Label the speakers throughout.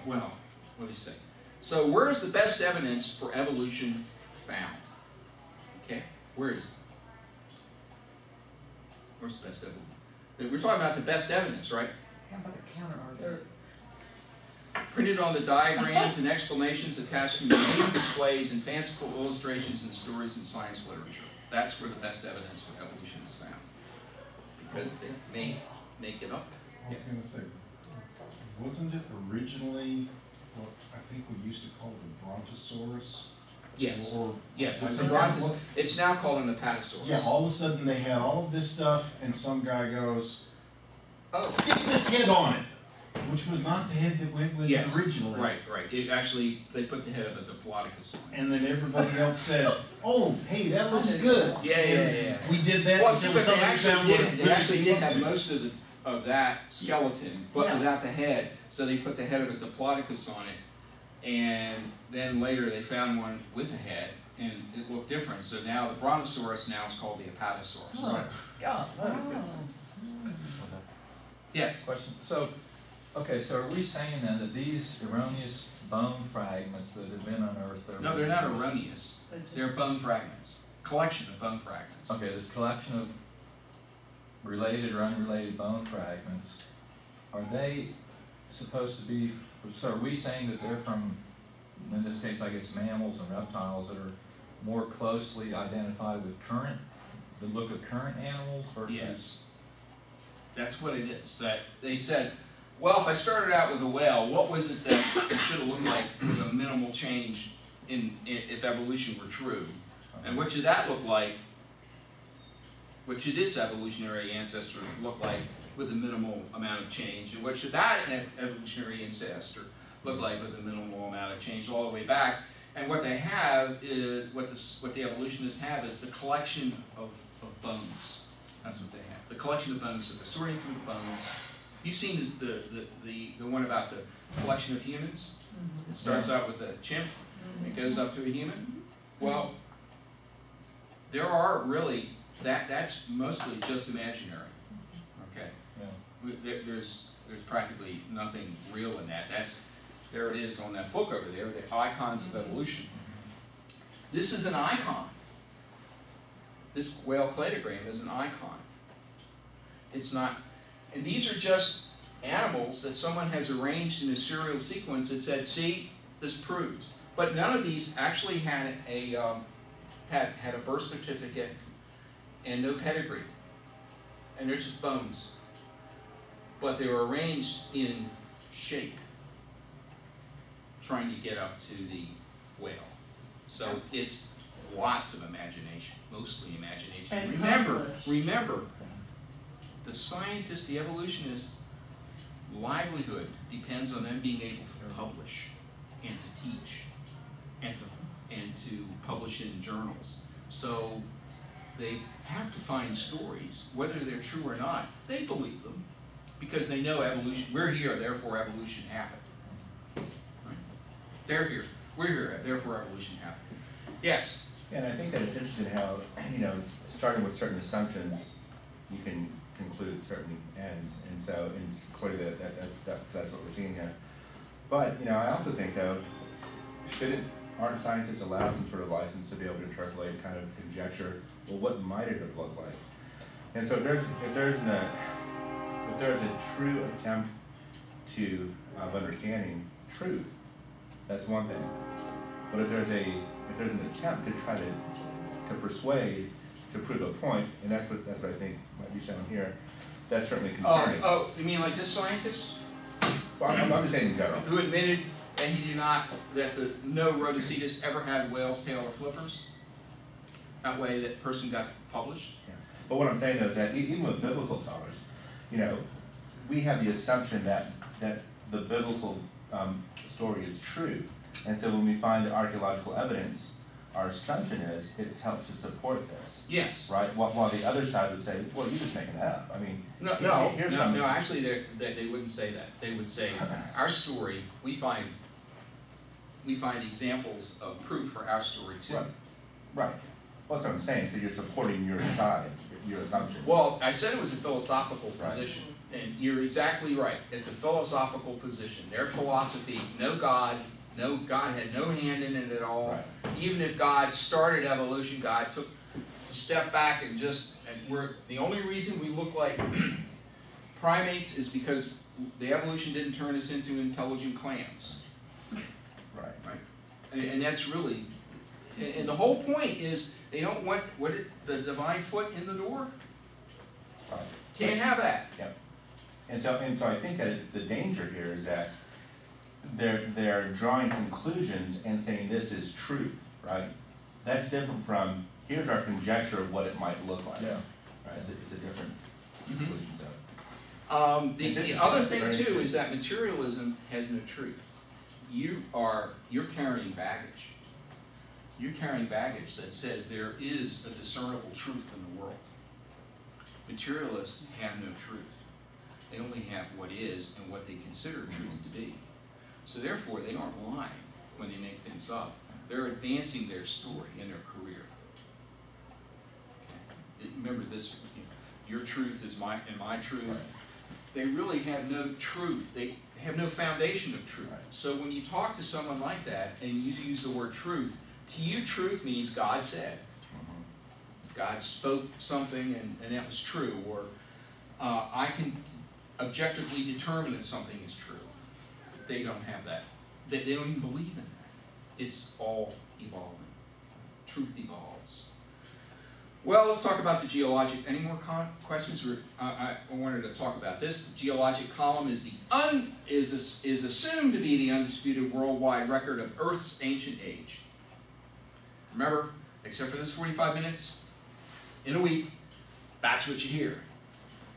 Speaker 1: well, what do you say? So where is the best evidence for evolution found? Okay, where is it? Where's the best evidence? We're talking about the best evidence, right?
Speaker 2: How about a counter argument?
Speaker 1: Printed on the diagrams and explanations attached to museum displays and fanciful illustrations and stories in science literature. That's where the best evidence for evolution is found. Because they may make it up.
Speaker 3: I was going to say, wasn't it originally what I think we used to call the Brontosaurus?
Speaker 1: Yes.
Speaker 3: Or,
Speaker 1: yes. It's now called an Episcopal.
Speaker 3: Yeah, all of a sudden they had all of this stuff, and some guy goes,
Speaker 1: "Oh,
Speaker 3: stick this head on it," which was not the head that went with it originally.
Speaker 1: Right, right. It actually, they put the head of a Diplodocus on it.
Speaker 3: And then everybody else said, "Oh, hey, that looks good."
Speaker 1: Yeah.
Speaker 3: We did that.
Speaker 1: Well, see, but they actually did have most of that skeleton, but without the head. So they put the head of a Diplodocus on it, and then later they found one with a head, and it looked different. So now the Brontosaurus now is called the Apatosaurus.
Speaker 2: Oh, God.
Speaker 1: Yes.
Speaker 4: Question. So, okay, so are we saying then that these erroneous bone fragments that have been unearthed?
Speaker 1: No, they're not erroneous. They're bone fragments. Collection of bone fragments.
Speaker 4: Okay, this collection of related or unrelated bone fragments, are they supposed to be, so are we saying that they're from, in this case, I guess, mammals and reptiles that are more closely identified with the look of current animals versus?
Speaker 1: Yes. That's what it is. That they said, well, if I started out with a whale, what was it that it should have looked like with a minimal change if evolution were true? And what should that look like? What should its evolutionary ancestor look like with a minimal amount of change? And what should that evolutionary ancestor look like with a minimal amount of change all the way back? And what they have is, what the evolutionists have is the collection of bones. That's what they have. The collection of bones. So they're sorting through the bones. You've seen this, the one about the collection of humans? It starts out with a chimp. It goes up to a human. Well, there are really, that's mostly just imaginary. Okay. Yeah. There's practically nothing real in that. There it is on that book over there, the icons of evolution. This is an icon. This whale cladogram is an icon. It's not, and these are just animals that someone has arranged in a serial sequence that said, see, this proves. But none of these actually had a birth certificate and no pedigree. And they're just bones. But they were arranged in shape, trying to get up to the whale. So it's lots of imagination, mostly imagination. And remember, the scientist, the evolutionist livelihood depends on them being able to publish and to teach and to publish in journals. So they have to find stories, whether they're true or not. They believe them because they know evolution. We're here, therefore evolution happened. Right? They're here. We're here, therefore evolution happened. Yes?
Speaker 5: And I think that it's interesting how, starting with certain assumptions, you can conclude certain ends. And so, clearly that's what we're seeing here. But, I also think, though, aren't scientists allowed some sort of license to be able to interpolate, kind of conjecture, well, what might it have looked like? And so if there's a true attempt of understanding truth, that's one thing. But if there's an attempt to try to persuade, to prove a point, and that's what I think might be shown here, that's certainly concerning.
Speaker 1: Oh, you mean like this scientist?
Speaker 5: Well, I'm just saying in general.
Speaker 1: Who admitted that no Rhodocetus ever had whale's tail or flippers? That way that person got published?
Speaker 5: Yeah. But what I'm saying though is that even with biblical scholars, we have the assumption that the biblical story is true. And so when we find the archaeological evidence, our assumption is it helps to support this.
Speaker 1: Yes.
Speaker 5: Right? While the other side would say, well, you're just making that up. I mean,
Speaker 1: no, actually they wouldn't say that. They would say, our story, we find examples of proof for our story too.
Speaker 5: Right. Well, that's what I'm saying. So you're supporting your side, your assumption.
Speaker 1: Well, I said it was a philosophical position. And you're exactly right. It's a philosophical position. Their philosophy, no God had no hand in it at all.
Speaker 5: Right.
Speaker 1: Even if God started evolution, God took to step back and we're the only reason we look like primates is because the evolution didn't turn us into intelligent clams.
Speaker 5: Right.
Speaker 1: Right? And that's really, and the whole point is they don't want the divine foot in the door.
Speaker 5: Right.
Speaker 1: Can't have that.
Speaker 5: Yep. And so I think that the danger here is that they're drawing conclusions and saying this is truth, right? That's different from here's our conjecture of what it might look like.
Speaker 4: Yeah.
Speaker 5: Right. It's a different conclusion. So.
Speaker 1: The other thing too is that materialism has no truth. You're carrying baggage. You're carrying baggage that says there is a discernible truth in the world. Materialists have no truth. They only have what is and what they consider truth to be. So therefore, they aren't lying when they make things up. They're advancing their story and their career. Okay. Remember this, your truth is my truth.
Speaker 5: Right.
Speaker 1: They really have no truth. They have no foundation of truth.
Speaker 5: Right.
Speaker 1: So when you talk to someone like that and you use the word truth, to you truth means God said. God spoke something and that was true, or I can objectively determine that something is true. They don't have that. They don't even believe in that. It's all evolving. Truth evolves. Well, let's talk about the geologic. Any more questions? I wanted to talk about this. The geologic column is assumed to be the undisputed worldwide record of Earth's ancient age. Remember, except for this 45 minutes in a week, that's what you hear.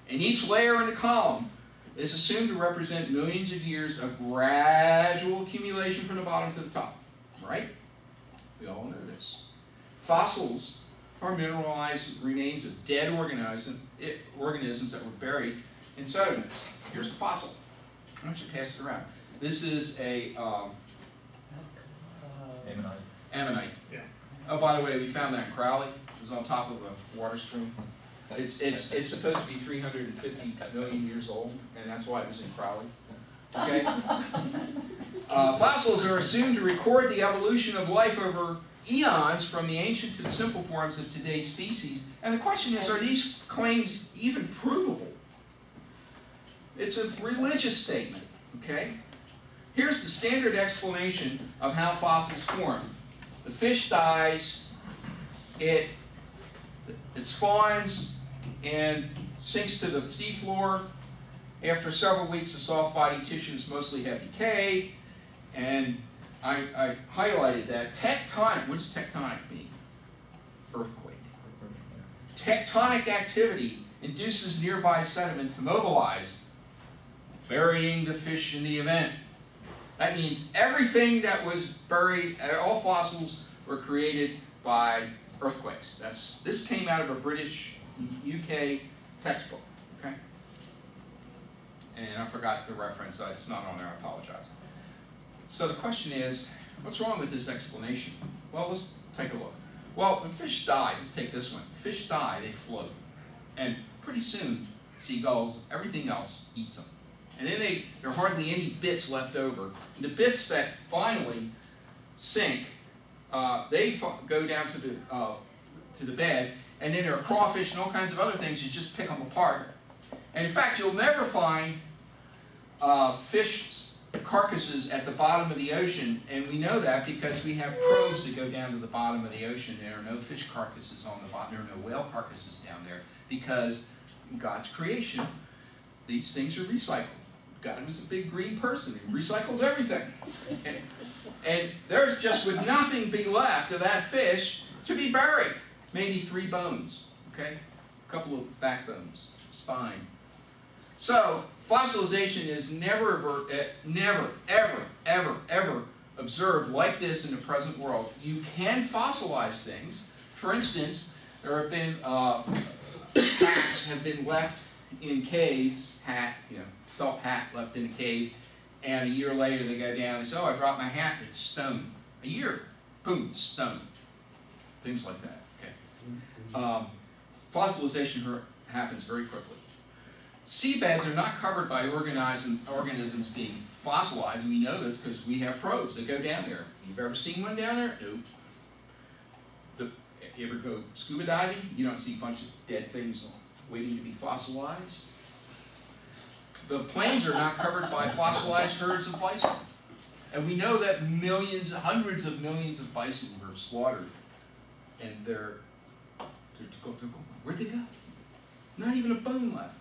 Speaker 1: And each layer in the column is assumed to represent millions of years of gradual accumulation from the bottom to the top. Right? We all know this. Fossils are mineralized remains of dead organisms that were buried in sediments. Here's a fossil. Why don't you pass it around? This is a ammonite.
Speaker 3: Yeah.
Speaker 1: Oh, by the way, we found that in Crowley. It was on top of a water stream. It's supposed to be 350 million years old, and that's why it was in Crowley. Okay. Fossils are assumed to record the evolution of life over eons from the ancient to the simple forms of today's species. And the question is, are these claims even provable? It's a religious statement, okay? Here's the standard explanation of how fossils form. The fish dies, it spawns and sinks to the seafloor. After several weeks, the soft body tissues mostly have decayed, and I highlighted that. Tectonic, what does tectonic mean? Earthquake. Tectonic activity induces nearby sediment to mobilize, burying the fish in the event. That means everything that was buried, all fossils were created by earthquakes. This came out of a British UK textbook, okay? And I forgot the reference, it's not on there, I apologize. So the question is, what's wrong with this explanation? Well, let's take a look. Well, when fish die, let's take this one. Fish die, they float. And pretty soon, seagulls, everything else eats them. And then there are hardly any bits left over. And the bits that finally sink, they go down to the bed, and then there are crawfish and all kinds of other things. You just pick them apart. And in fact, you'll never find fish carcasses at the bottom of the ocean, and we know that because we have probes that go down to the bottom of the ocean. There are no fish carcasses on the bottom. There are no whale carcasses down there because in God's creation, these things are recycled. God was a big green person. He recycles everything. And there's just would nothing be left of that fish to be buried. Maybe 3 bones, okay? A couple of backbones, spine. So, fossilization is never, ever observed like this in the present world. You can fossilize things. For instance, there have been hats have been left in caves, felt hat left in a cave, and a year later they go down and say, oh, I dropped my hat, it's stone. A year, boom, stone. Things like that, okay? Fossilization happens very quickly. Seabeds are not covered by organisms being fossilized. We know this because we have probes that go down there. You've ever seen one down there? Nope. You ever go scuba diving? You don't see a bunch of dead things waiting to be fossilized. The plains are not covered by fossilized herds of bison. And we know that millions, hundreds of millions of bison were slaughtered. And where'd they go? Not even a bone left.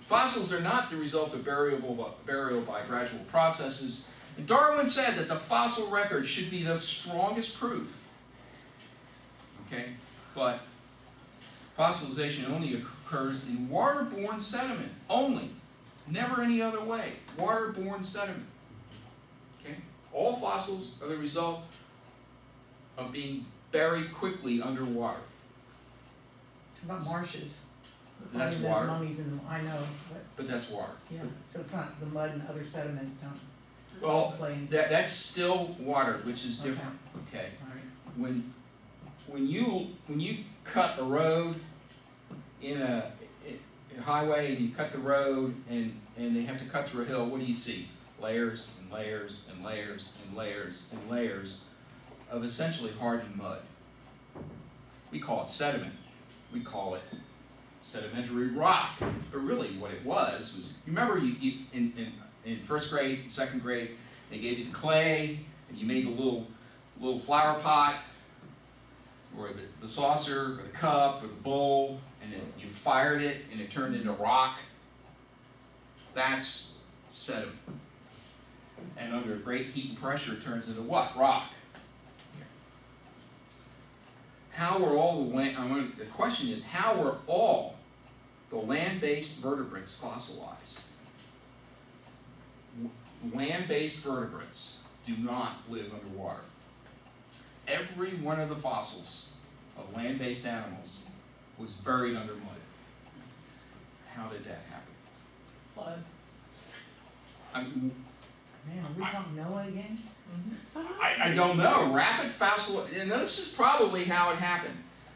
Speaker 1: Fossils are not the result of burial by gradual processes. And Darwin said that the fossil record should be the strongest proof. Okay? But fossilization only occurs in waterborne sediment. Only. Never any other way. Waterborne sediment. Okay? All fossils are the result of being buried quickly underwater.
Speaker 2: How about marshes?
Speaker 1: That's
Speaker 2: Finding those
Speaker 1: water.
Speaker 2: mummies in them, I know,
Speaker 1: But that's water.
Speaker 2: yeah, so it's not the mud and other sediments don't
Speaker 1: Well,
Speaker 2: play in.
Speaker 1: that's still water, which is different. Okay.
Speaker 2: All right.
Speaker 1: When you cut a road in a highway and you cut the road and they have to cut through a hill, what do you see? Layers and layers and layers and layers and layers of essentially hardened mud. We call it sediment. We call it sedimentary rock. But really what it was, you remember you in first grade, second grade, they gave you the clay and you made the little flower pot or the saucer or the cup or the bowl, and then you fired it and it turned into rock. That's sediment. And under great heat and pressure it turns into what? Rock. How were all the question is, how were all the land-based vertebrates fossilized? Land-based vertebrates do not live underwater. Every one of the fossils of land-based animals was buried under mud. How did that happen?
Speaker 2: Flood.
Speaker 1: I mean,
Speaker 2: Man, are we talking Noah again?
Speaker 1: I don't know. Rapid fossil, and this is probably how it happened.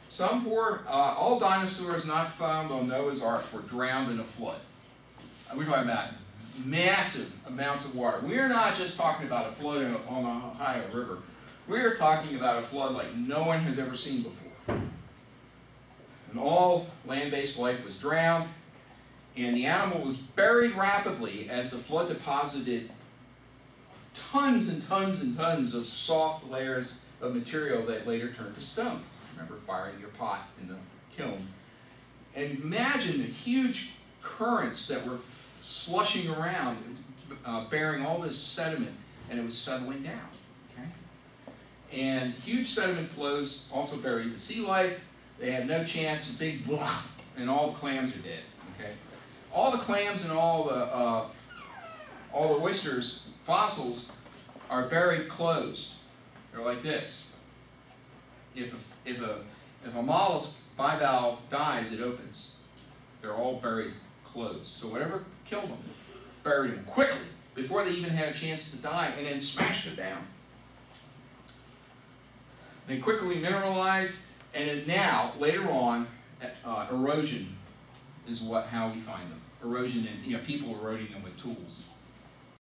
Speaker 1: Some poor, all dinosaurs not found on Noah's Ark were drowned in a flood. We're talking about massive amounts of water. We're not just talking about a flood on the Ohio River. We're talking about a flood like no one has ever seen before. And all land-based life was drowned, and the animal was buried rapidly as the flood deposited tons and tons and tons of soft layers of material that later turned to stone. Remember firing your pot in the kiln. And imagine the huge currents that were slushing around, bearing all this sediment, and it was settling down. Okay? And huge sediment flows also buried the sea life. They have no chance, a big blah, and all the clams are dead. Okay? All the clams and all the oysters, fossils, are buried closed. They're like this. If a mollusk bivalve dies, it opens. They're all buried closed. So whatever killed them, buried them quickly before they even had a chance to die, and then smashed it down. They quickly mineralized, and now later on, erosion is how we find them. Erosion and people eroding them with tools.